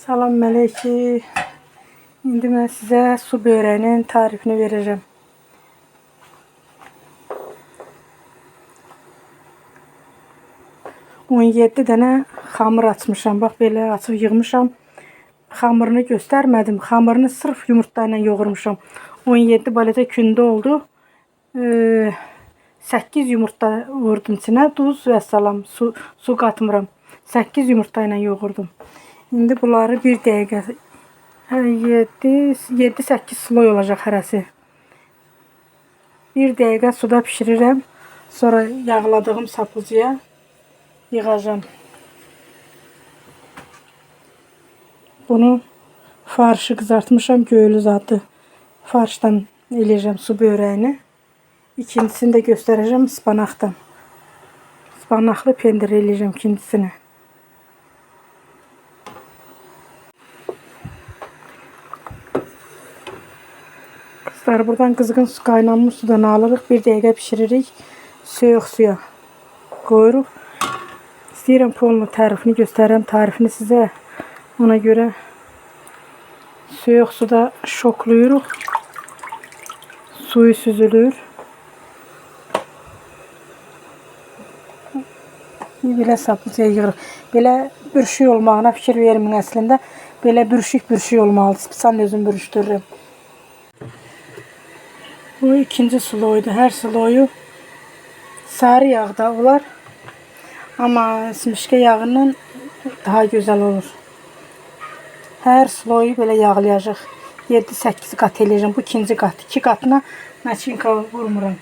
Salam mələkə. İndi mən sizə su börəyinin tarifini verəcəm. On 17 dənə xamır açmışam. Bax belə açıq yığmışam. Xamırını göstərmədim. Xamırını sırf yumurta ilə yoğurmuşam. 17 balata kündə oldu. 8 yumurta vurdum içinə. Duz və salam. Su qatmıram. 8 yumurta ilə yoğurdum. İndi bunları 1 dəqiqə 7-8 sloy olacaq hərəsi. 1 dəqiqə suda pişirirəm. Sonra yağladığım sapıcıya yığacağım. Bunu farşı qızartmışam. Göylü zadı farşdan eləyəcəm su börəyini. İkincisini də göstərəcəm ıspanaqdan. Ispanaqlı pendir eləyəcəm ikincisini. Kızlar, buradan qızğın su qaynanmış sudan alırıq. 1 dəqiqə pişiririk. Soyuq suya qoyuruq. İstəyirəm polnu tərifini göstərəm. Tarifini sizə. Ona görə soyuq suda şokluyuruq. Suyu süzülür. Belə sapıcıya yığırıq. Belə bürüşük olmağına fikir vermin əslində. Belə bürüşük olmalıdır. Sən özün bürüşdürürəm. Bu ikinci sloydu. Hər sloyu sarı yağda olar. Amma simişkə yağından daha gözəl olur. Hər sloyu belə yağlayacaq. 7-8 qat eləyəcəm. Bu ikinci qat. 2 qatına naçinka vurmuram.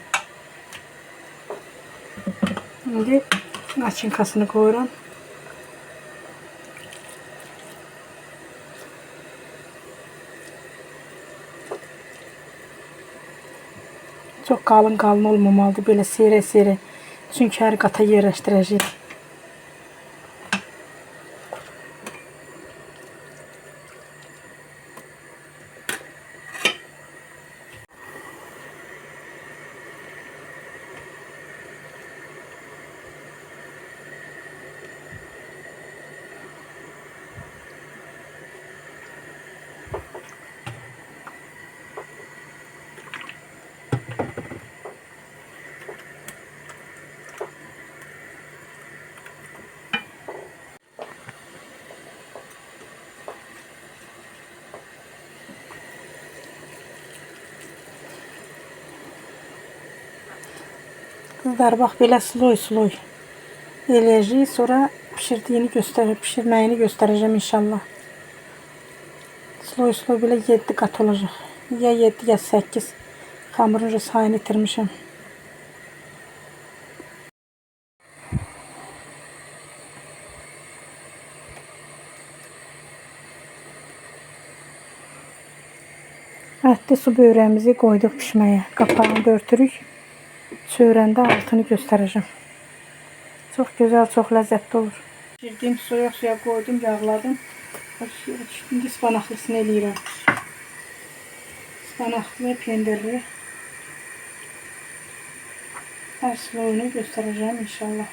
İndi naçinkasını qoyuram. Çox qalın olmamalıdır. Belə seyrə. Çünki hər qata yerləşdirəcəyik. Kızlar, bax belə sloy eləyəcəyik. Sonra pişirməyini göstərəcəm inşallah. Sloy belə 7 qat olacaq. Ya 7 ya 8. Xamırın sayını itirmişəm. Ətli su börəyimizi qoyduq pişməyə. Qapağını da örtürük. Çörəndə altını göstərəcəm. Çox gözəl, çox ləzzətli olur. Pişirdiyim soyuq suya qoydum, yağladım. İndi ıspanaqlısını eləyirəm. Ispanaqlı, pendirli. Hər sloyunu göstərəcəm inşallah.